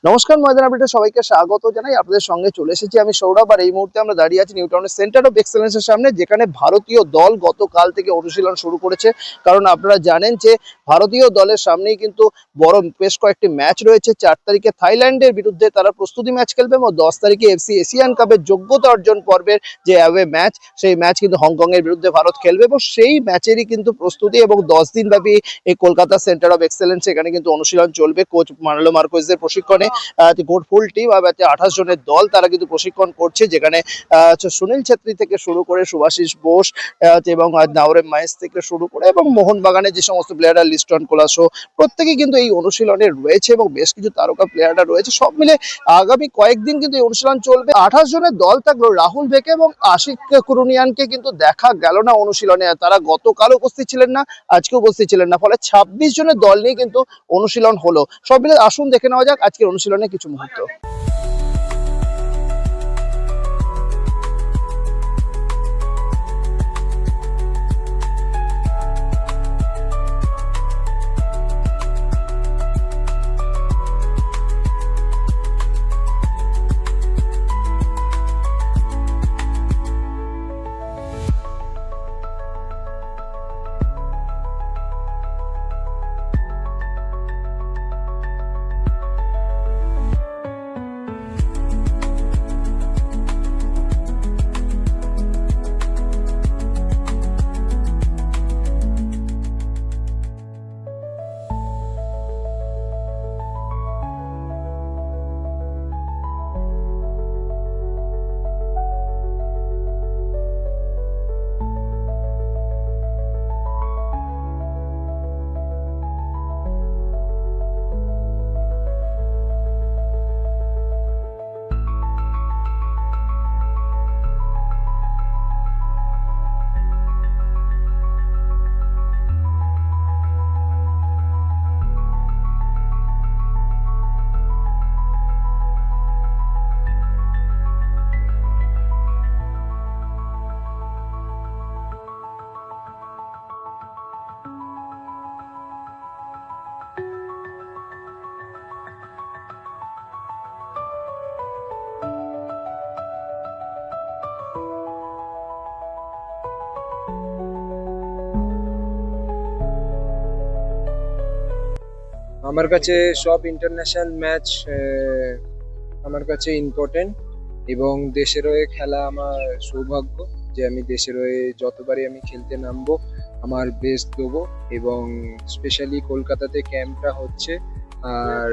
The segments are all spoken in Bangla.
নমস্কার, ময়দান আপডেটে সবাইকে স্বাগত জানাই। আপনাদের সঙ্গে চলে এসেছি আমি সৌরভ, আর এই মুহূর্তে আমরা দাঁড়িয়ে আছি নিউ টাউনের সেন্টার অফ এক্সেলেন্সের সামনে, যেখানে ভারতীয় দল গতকাল থেকে অনুশীলন শুরু করেছে। কারণ আপনারা জানেন যে ভারতীয় দলের সামনেই কিন্তু বড় বেশ কয়েকটি ম্যাচ রয়েছে। 4 তারিখে থাইল্যান্ডের বিরুদ্ধে তারা প্রস্তুতি ম্যাচ খেলবে এবং 10 তারিখে এফসি এশিয়ান কাপের যোগ্যতা অর্জন পর্বের যে অ্যাওয়ে ম্যাচ, সেই ম্যাচ কিন্তু হংকং এর বিরুদ্ধে ভারত খেলবে এবং সেই ম্যাচেরই কিন্তু প্রস্তুতি। এবং 10 দিন ব্যাপী এই কলকাতা সেন্টার অফ এক্সেলেন্স এখানে কিন্তু অনুশীলন চলবে কোচ মার্লো মার্কোয়েজের প্রশিক্ষণে। ফুল টিম 28 জনের দল তারা কিন্তু প্রশিক্ষণ করছে, যেখানে সুনীল ছেত্রী থেকে শুরু করে সুভাশিস বোস এবং নাওরেম মাইস থেকে শুরু করে এবং মোহনবাগানের যে সমস্ত প্লেয়াররা, লিস্টন কোলাসো, প্রত্যেকেই কিন্তু এই অনুশীলনে রয়েছে এবং বেশ কিছু তারকা প্লেয়াররা রয়েছে। সব মিলে আগামী কয়েকদিন কিন্তু এই অনুশীলন চলবে। 28 জনের দল থাকলেও রাহুল ভেকে এবং আশিক কুরুনিয়ানকে কিন্তু দেখা গেল না অনুশীলনে। তারা গতকাল উপস্থিত ছিলেন না, আজকে উপস্থিত ছিলেন না, ফলে 26 জনের দল নিয়ে কিন্তু অনুশীলন হলো। সব মিলে আসুন দেখে নেওয়া যাক আজকের অনুশীলনে কিছু মুহূর্ত। আমার কাছে সব ইন্টারন্যাশনাল ম্যাচ আমার কাছে ইম্পর্টেন্ট, এবং দেশের হয়ে খেলা আমার সৌভাগ্য যে আমি দেশের হয়ে যতবারই আমি খেলতে নামবো আমার বেস্ট দেবো। এবং স্পেশালি কলকাতাতে ক্যাম্পটা হচ্ছে, আর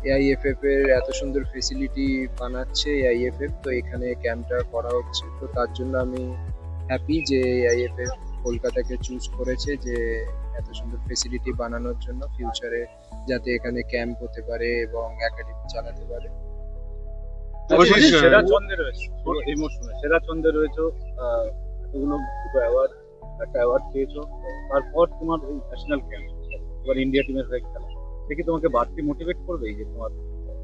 এআইএফএফ এর এত সুন্দর ফেসিলিটি বানাচ্ছে এআইএফএফ, তো এখানে ক্যাম্পটা করা হচ্ছে, তো তার জন্য আমি হ্যাপি যে এআইএফএফ কলকাতাকে চুজ করেছে যে এত সুন্দর ফেসিলিটি বানানোর জন্য ফিউচারে যাতে এখানে ক্যাম্প হতে পারে এবং একাডেমি চালাতে পারে। সেরা ছন্দে রয়েছে এই মরশুমে, সেরা ছন্দে রয়েছে। এতগুলো দুটো অ্যাওয়ার্ড, একটা অ্যাওয়ার্ড পেয়েছো, তারপর তোমার এই ন্যাশনাল ক্যাম্প, এবার ইন্ডিয়া টিমের হয়ে খেলা, দেখি তোমাকে বাড়তি মোটিভেট করবে এই যে তোমার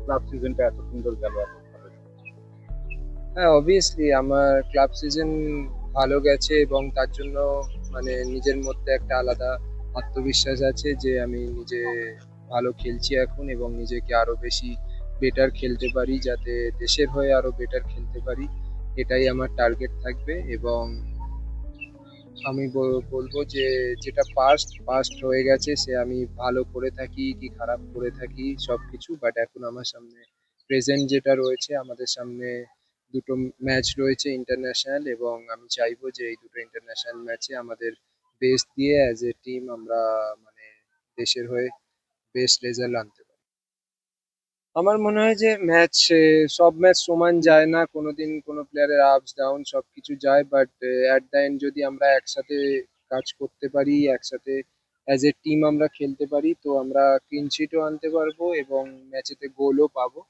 ক্লাব সিজনটা এত সুন্দর গেল। হ্যাঁ, অবভিয়াসলি আমার ক্লাব সিজন ভালো গেছে এবং তার জন্য মানে নিজের মধ্যে একটা আলাদা আত্মবিশ্বাস আছে যে আমি নিজে ভালো খেলছি এখন এবং নিজেকে আরো বেশি বেটার খেলতে পারি, যাতে দেশের হয়ে আরো বেটার খেলতে পারি, এটাই আমার টার্গেট থাকবে। এবং আমি বলবো যে যেটা পাস্ট পাস্ট হয়ে গেছে সে আমি ভালো করে থাকি কি খারাপ করে থাকি সবকিছু, বাট এখন আমার সামনে প্রেজেন্ট যেটা রয়েছে, আমাদের সামনে দুটো ম্যাচ রয়েছে ইন্টারন্যাশনাল, এবং আমি চাইবো যে এই দুটো ইন্টারন্যাশনাল ম্যাচে আমাদের বেস্ট দিয়ে অ্যাজ এ টিম আমরা মানে দেশের হয়ে বেস্ট রেজাল্ট আনতে পারি। আমার মনে হয় যে সব ম্যাচ সমান যায় না, কোনোদিন কোনো প্লেয়ারের আপস ডাউন সবকিছু যায়, বাট অ্যাট দ্য এন্ড যদি আমরা একসাথে কাজ করতে পারি, একসাথে অ্যাজ এ টিম আমরা খেলতে পারি, তো আমরা ক্লিন শিটও আনতে পারবো এবং ম্যাচেতে গোলও পাবো।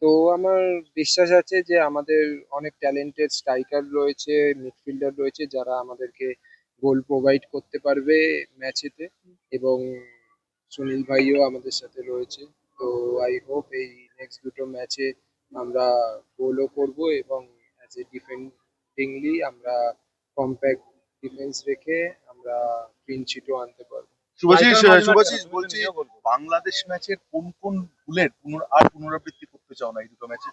তো আমার বিশ্বাস আছে যে আমাদের অনেক ট্যালেন্টেড স্ট্রাইকার রয়েছে, মিডফিল্ডার রয়েছে যারা আমাদেরকে গোল প্রোভাইড করতে পারবে ম্যাচেতে, এবং সুনীল ভাইও আমাদের সাথে রয়েছে। তো আই হোপ এই নেক্সট দুটো ম্যাচে আমরা গোলও করব এবং অ্যাজ এ ডিফেন্ডিংলি আমরা কম্প্যাক্ট ডিফেন্স রেখে আমরা ক্লিন শিটও আনতে পারবো। শুভাশিস striker মাঝে শুভাশিস তুমি তো বলছি নিজেও বলছো। বাংলাদেশ ম্যাচের কোন কোন ভুলের পুনরাবৃত্তি করতে চাও না এই দুটো ম্যাচে?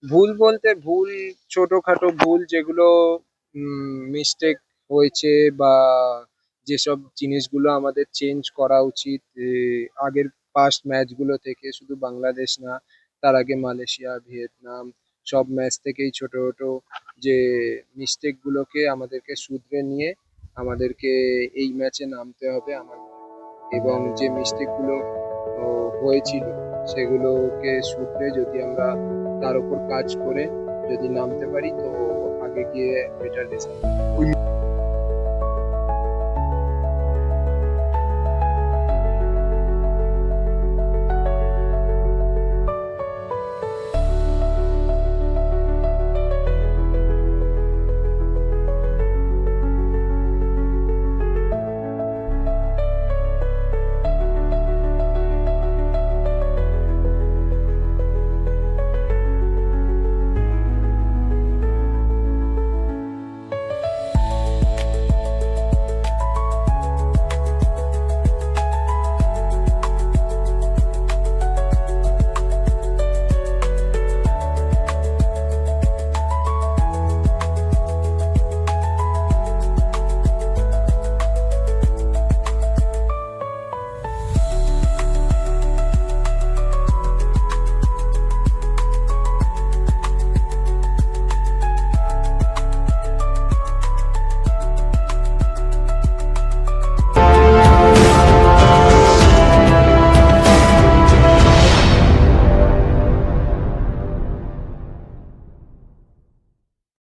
ভুল বলতে ভুল, ছোটখাটো ভুল যেগুলো মিস্টেক হয়েছে, বা যেসব জিনিসগুলো আমাদের চেঞ্জ করা উচিত আগের পাস্ট ম্যাচগুলো থেকে, শুধু বাংলাদেশ না, তার আগে মালয়েশিয়া, ভিয়েতনাম, সব ম্যাচ থেকেই ছোট ছোট যে মিস্টেক গুলোকে আমাদেরকে শুধরে নিয়ে আমাদেরকে এই ম্যাচে নামতে হবে আমার মনে হয়। এবং যে মিস্টেক গুলো হয়েছিল সেগুলোকে শুধরে যদি আমরা তার উপর কাজ করে যদি নামতে পারি, তো আগে গিয়ে বেটার রেজাল্ট।